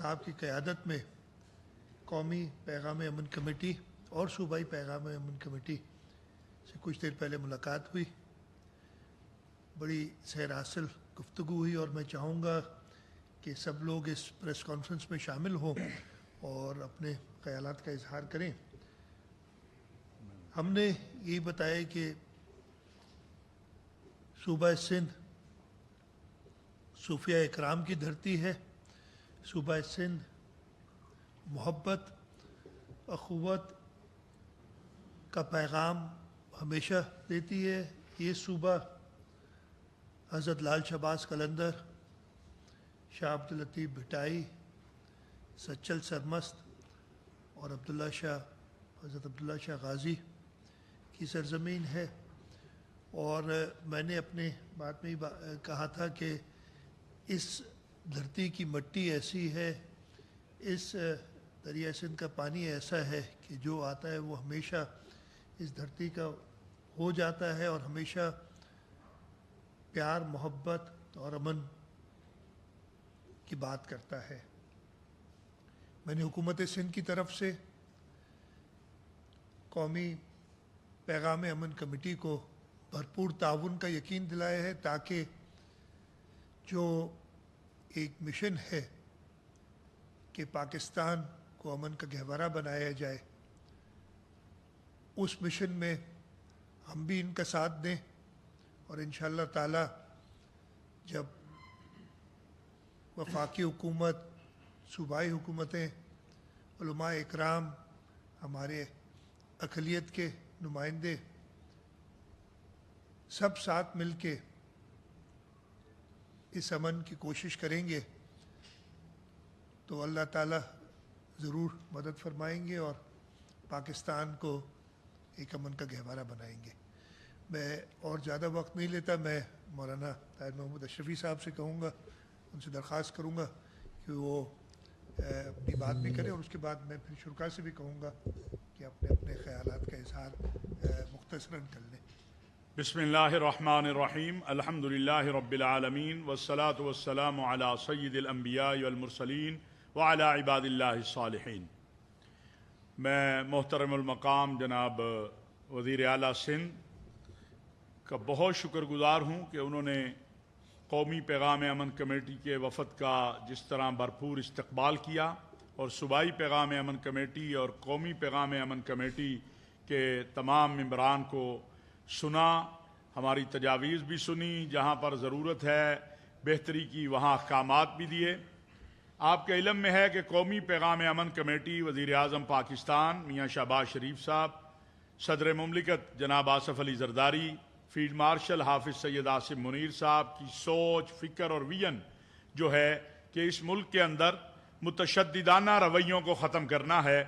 صاحب کی قیادت میں قومی پیغام امن کمیٹی اور صوبائی پیغام امن کمیٹی سے کچھ دیر پہلے ملاقات ہوئی. بڑی سیر حاصل گفتگو ہوئی اور میں چاہوں گا کہ سب لوگ اس پریس کانفرنس میں شامل ہوں اور اپنے خیالات کا اظہار کریں. ہم نے یہی بتایا کہ صوبہ سندھ صوفیہ اکرام کی دھرتی ہے. صوبہ سندھ محبت اخوت کا پیغام ہمیشہ دیتی ہے. یہ صوبہ حضرت لال شہباز قلندر، شاہ عبداللطیف بھٹائی، سچل سرمست اور حضرت عبداللہ شاہ غازی کی سرزمین ہے. اور میں نے اپنے بات میں کہا تھا کہ اس دھرتی کی مٹی ایسی ہے، اس دریا سندھ کا پانی ایسا ہے کہ جو آتا ہے وہ ہمیشہ اس دھرتی کا ہو جاتا ہے اور ہمیشہ پیار، محبت اور امن کی بات کرتا ہے. میں نے حکومت سندھ کی طرف سے قومی پیغام امن کمیٹی کو بھرپور تعاون کا یقین دلایا ہے تاکہ جو ایک مشن ہے کہ پاکستان کو امن کا گہوارہ بنایا جائے، اس مشن میں ہم بھی ان کا ساتھ دیں اور انشاءاللہ تعالی جب وفاقی حکومت، صوبائی حکومتیں، علماء اکرام، ہمارے اقلیت کے نمائندے سب ساتھ مل کے اس امن کی کوشش کریں گے تو اللہ تعالی ضرور مدد فرمائیں گے اور پاکستان کو ایک امن کا گہوارہ بنائیں گے. میں اور زیادہ وقت نہیں لیتا، میں مولانا طاہر محمود اشرفی صاحب سے کہوں گا، ان سے درخواست کروں گا کہ وہ اپنی بات بھی کریں اور اس کے بعد میں پھر شرکاء سے بھی کہوں گا کہ اپنے اپنے خیالات کا اظہار مختصراً کر لیں. بسم اللہ الرحمن الرحیم. الحمدللہ رب العالمین والصلاة والسلام علی سید الانبیاء والمرسلین وعلی عباد اللہ الصالحین. میں محترم المقام جناب وزیر اعلیٰ سندھ کا بہت شکر گزار ہوں کہ انہوں نے قومی پیغام امن کمیٹی کے وفد کا جس طرح بھرپور استقبال کیا اور صوبائی پیغام امن کمیٹی اور قومی پیغام امن کمیٹی کے تمام ممبران کو سنا، ہماری تجاویز بھی سنی، جہاں پر ضرورت ہے بہتری کی وہاں احکامات بھی دیے. آپ کے علم میں ہے کہ قومی پیغام امن کمیٹی وزیر اعظم پاکستان میاں شہباز شریف صاحب، صدر مملکت جناب آصف علی زرداری، فیلڈ مارشل حافظ سید عاصم منیر صاحب کی سوچ، فکر اور ویژن جو ہے کہ اس ملک کے اندر متشددانہ رویوں کو ختم کرنا ہے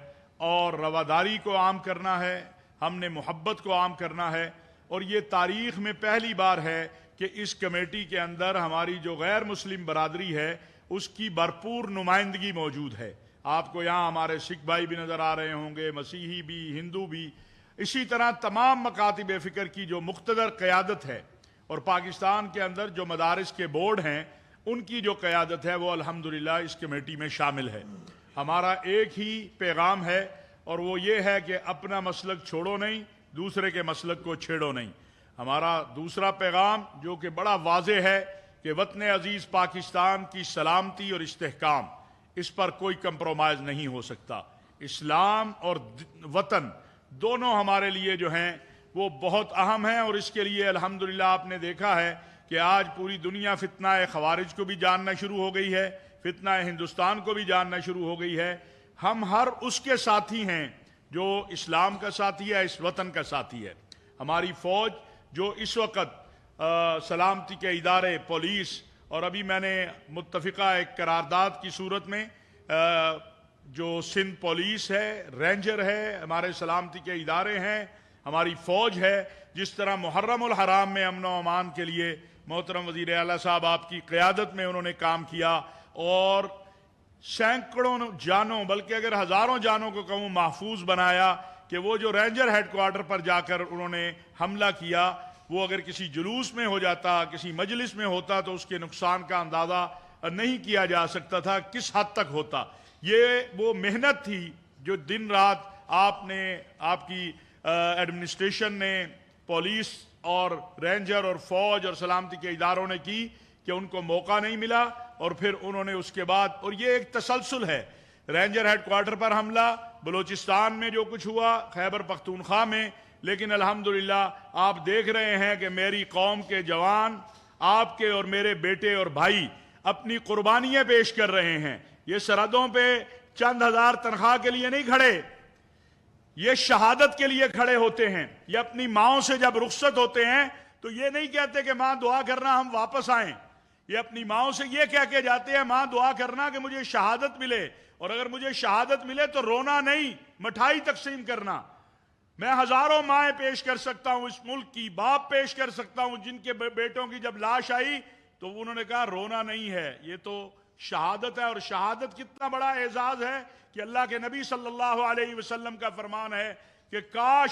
اور رواداری کو عام کرنا ہے، ہم نے محبت کو عام کرنا ہے. اور یہ تاریخ میں پہلی بار ہے کہ اس کمیٹی کے اندر ہماری جو غیر مسلم برادری ہے اس کی بھرپور نمائندگی موجود ہے. آپ کو یہاں ہمارے سکھ بھائی بھی نظر آ رہے ہوں گے، مسیحی بھی، ہندو بھی، اسی طرح تمام مکاتب فکر کی جو مقتدر قیادت ہے اور پاکستان کے اندر جو مدارس کے بورڈ ہیں ان کی جو قیادت ہے وہ الحمدللہ اس کمیٹی میں شامل ہے. ہمارا ایک ہی پیغام ہے اور وہ یہ ہے کہ اپنا مسلک چھوڑو نہیں، دوسرے کے مسلک کو چھیڑو نہیں. ہمارا دوسرا پیغام جو کہ بڑا واضح ہے کہ وطن عزیز پاکستان کی سلامتی اور استحکام، اس پر کوئی کمپرومائز نہیں ہو سکتا. اسلام اور وطن دونوں ہمارے لیے جو ہیں وہ بہت اہم ہیں اور اس کے لیے الحمدللہ آپ نے دیکھا ہے کہ آج پوری دنیا فتنہ خوارج کو بھی جاننا شروع ہو گئی ہے، فتنہ ہندوستان کو بھی جاننا شروع ہو گئی ہے. ہم ہر اس کے ساتھی ہیں جو اسلام کا ساتھی ہے، اس وطن کا ساتھی ہے. ہماری فوج جو اس وقت سلامتی کے ادارے، پولیس اور ابھی میں نے متفقہ ایک قرارداد کی صورت میں جو سندھ پولیس ہے، رینجر ہے، ہمارے سلامتی کے ادارے ہیں، ہماری فوج ہے، جس طرح محرم الحرام میں امن و امان کے لیے محترم وزیر اعلیٰ صاحب آپ کی قیادت میں انہوں نے کام کیا اور سینکڑوں جانوں بلکہ اگر ہزاروں جانوں کو کہوں محفوظ بنایا کہ وہ جو رینجر ہیڈ کوارٹر پر جا کر انہوں نے حملہ کیا وہ اگر کسی جلوس میں ہو جاتا، کسی مجلس میں ہوتا تو اس کے نقصان کا اندازہ نہیں کیا جا سکتا تھا کس حد تک ہوتا. یہ وہ محنت تھی جو دن رات آپ کی ایڈمنسٹریشن نے، پولیس اور رینجر اور فوج اور سلامتی کے اداروں نے کی کہ ان کو موقع نہیں ملا، اور پھر انہوں نے اس کے بعد، اور یہ ایک تسلسل ہے، رینجر ہیڈ کوارٹر پر حملہ، بلوچستان میں جو کچھ ہوا، خیبر پختونخوا میں، لیکن الحمدللہ آپ دیکھ رہے ہیں کہ میری قوم کے جوان، آپ کے اور میرے بیٹے اور بھائی اپنی قربانیاں پیش کر رہے ہیں. یہ سرحدوں پہ چند ہزار تنخواہ کے لیے نہیں کھڑے، یہ شہادت کے لیے کھڑے ہوتے ہیں. یہ اپنی ماؤں سے جب رخصت ہوتے ہیں تو یہ نہیں کہتے کہ ماں دعا کرنا ہم واپس آئیں، یہ اپنی ماؤں سے یہ کہہ کے جاتے ہیں ماں دعا کرنا کہ مجھے شہادت ملے، اور اگر مجھے شہادت ملے تو رونا نہیں، مٹھائی تقسیم کرنا. میں ہزاروں مائیں پیش کر سکتا ہوں اس ملک کی، باپ پیش کر سکتا ہوں جن کے بیٹوں کی جب لاش آئی تو انہوں نے کہا رونا نہیں ہے، یہ تو شہادت ہے. اور شہادت کتنا بڑا اعزاز ہے کہ اللہ کے نبی صلی اللہ علیہ وسلم کا فرمان ہے کہ کاش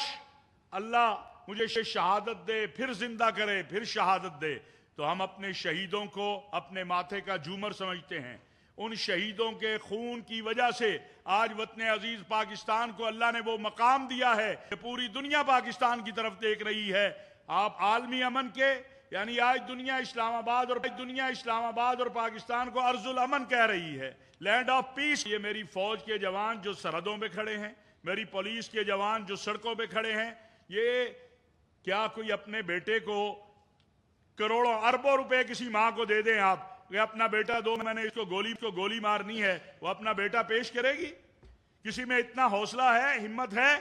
اللہ مجھے شہادت دے، پھر زندہ کرے، پھر شہادت دے. تو ہم اپنے شہیدوں کو اپنے ماتھے کا جھومر سمجھتے ہیں. ان شہیدوں کے خون کی وجہ سے آج وطن عزیز پاکستان کو اللہ نے وہ مقام دیا ہے کہ پوری دنیا پاکستان کی طرف دیکھ رہی ہے. آپ عالمی امن کے، یعنی آج دنیا اسلام آباد اور پاکستان کو ارض الامن کہہ رہی ہے، لینڈ آف پیس. یہ میری فوج کے جوان جو سرحدوں پہ کھڑے ہیں، میری پولیس کے جوان جو سڑکوں پہ کھڑے ہیں، یہ کیا کوئی اپنے بیٹے کو کروڑوں اربوں روپے کسی ماں کو دے دیں آپ کہ اپنا بیٹا دو، میں نے اس کو گولی مارنی ہے، وہ اپنا بیٹا پیش کرے گی؟ کسی میں اتنا حوصلہ ہے، ہمت ہے؟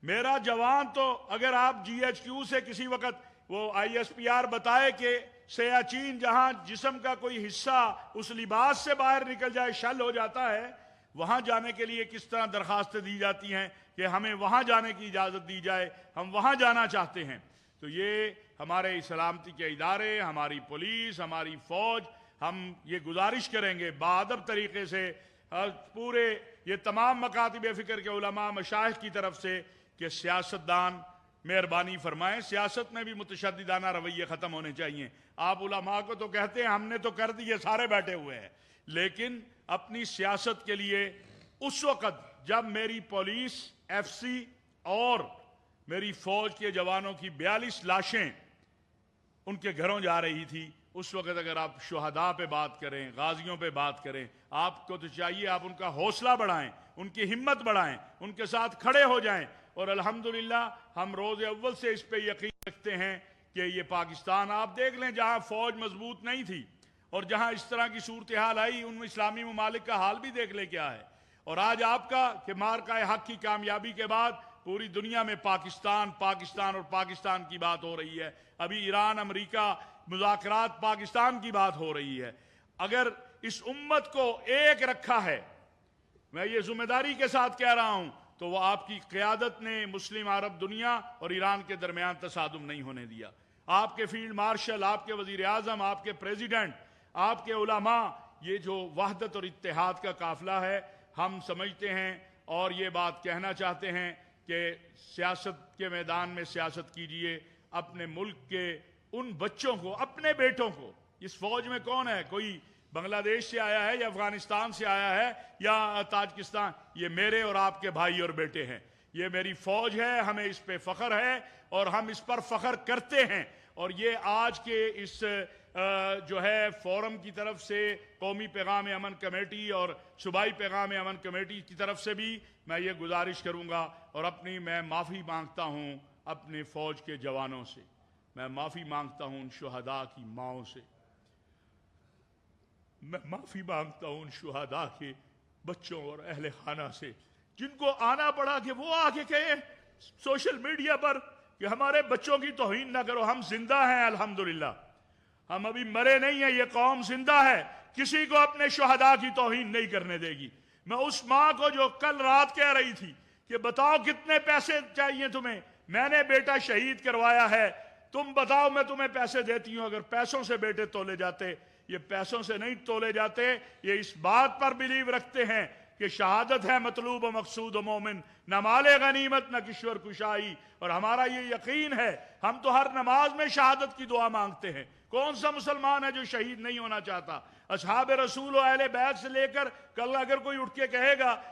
میرا جوان تو اگر آپ جی ایچ کیو سے کسی وقت وہ آئی ایس پی آر بتائے کہ سیاچین جہاں جسم کا کوئی حصہ اس لباس سے باہر نکل جائے شل ہو جاتا ہے، وہاں جانے کے لیے کس طرح درخواستیں دی جاتی ہیں کہ ہمیں وہاں جانے کی اجازت دی جائے، ہم وہاں جانا چاہتے ہیں. تو یہ ہمارے سلامتی کے ادارے، ہماری پولیس، ہماری فوج، ہم یہ گزارش کریں گے باادب طریقے سے پورے یہ تمام مکاتب فکر کے علماء مشائخ کی طرف سے کہ سیاستدان مہربانی فرمائیں، سیاست میں بھی متشددانہ رویے ختم ہونے چاہیے. آپ علماء کو تو کہتے ہیں ہم نے تو کر دیے، سارے بیٹھے ہوئے ہیں، لیکن اپنی سیاست کے لیے اس وقت جب میری پولیس، ایف سی اور میری فوج کے جوانوں کی 42 لاشیں ان کے گھروں جا رہی تھی، اس وقت اگر آپ شہداء پہ بات کریں، غازیوں پہ بات کریں، آپ کو تو چاہیے آپ ان کا حوصلہ بڑھائیں، ان کی ہمت بڑھائیں، ان کے ساتھ کھڑے ہو جائیں. اور الحمدللہ ہم روز اول سے اس پہ یقین رکھتے ہیں کہ یہ پاکستان، آپ دیکھ لیں جہاں فوج مضبوط نہیں تھی اور جہاں اس طرح کی صورتحال آئی، ان اسلامی ممالک کا حال بھی دیکھ لے کیا ہے. اور آج آپ کا کہ مارکہ حق کی کامیابی کے بعد پوری دنیا میں پاکستان اور پاکستان کی بات ہو رہی ہے. ابھی ایران امریکہ مذاکرات، پاکستان کی بات ہو رہی ہے. اگر اس امت کو ایک رکھا ہے، میں یہ ذمہ داری کے ساتھ کہہ رہا ہوں، تو وہ آپ کی قیادت نے مسلم عرب دنیا اور ایران کے درمیان تصادم نہیں ہونے دیا. آپ کے فیلڈ مارشل، آپ کے وزیر اعظم، آپ کے پریزیڈنٹ، آپ کے علماء، یہ جو وحدت اور اتحاد کا قافلہ ہے، ہم سمجھتے ہیں اور یہ بات کہنا چاہتے ہیں کہ سیاست کے میدان میں سیاست کیجئے. اپنے ملک کے ان بچوں کو، اپنے بیٹوں کو، اس فوج میں کون ہے؟ کوئی بنگلہ دیش سے آیا ہے یا افغانستان سے آیا ہے یا تاجکستان؟ یہ میرے اور آپ کے بھائی اور بیٹے ہیں، یہ میری فوج ہے، ہمیں اس پہ فخر ہے اور ہم اس پر فخر کرتے ہیں. اور یہ آج کے اس جو ہے فورم کی طرف سے، قومی پیغام امن کمیٹی اور صوبائی پیغام امن کمیٹی کی طرف سے بھی میں یہ گزارش کروں گا، اور میں معافی مانگتا ہوں اپنے فوج کے جوانوں سے، میں معافی مانگتا ہوں ان شہداء کی ماؤں سے، میں معافی مانگتا ہوں ان شہداء کے بچوں اور اہل خانہ سے، جن کو آنا پڑا کہ وہ آگے کہیں سوشل میڈیا پر کہ ہمارے بچوں کی توہین نہ کرو. ہم زندہ ہیں الحمدللہ، ہم ابھی مرے نہیں ہیں، یہ قوم زندہ ہے، کسی کو اپنے شہداء کی توہین نہیں کرنے دے گی. میں اس ماں کو جو کل رات کہہ رہی تھی کہ بتاؤ کتنے پیسے چاہیے تمہیں، میں نے بیٹا شہید کروایا ہے، تم بتاؤ میں تمہیں پیسے دیتی ہوں. اگر پیسوں سے بیٹے تولے جاتے، یہ پیسوں سے نہیں تولے جاتے، یہ اس بات پر بلیو رکھتے ہیں کہ شہادت ہے مطلوب و مقصود و مومن، نہ مال غنیمت نہ کشور کشائی. اور ہمارا یہ یقین ہے، ہم تو ہر نماز میں شہادت کی دعا مانگتے ہیں. کون سا مسلمان ہے جو شہید نہیں ہونا چاہتا؟ اصحاب رسول و اہل بیت سے لے کر کل اگر کوئی اٹھ کے کہے گا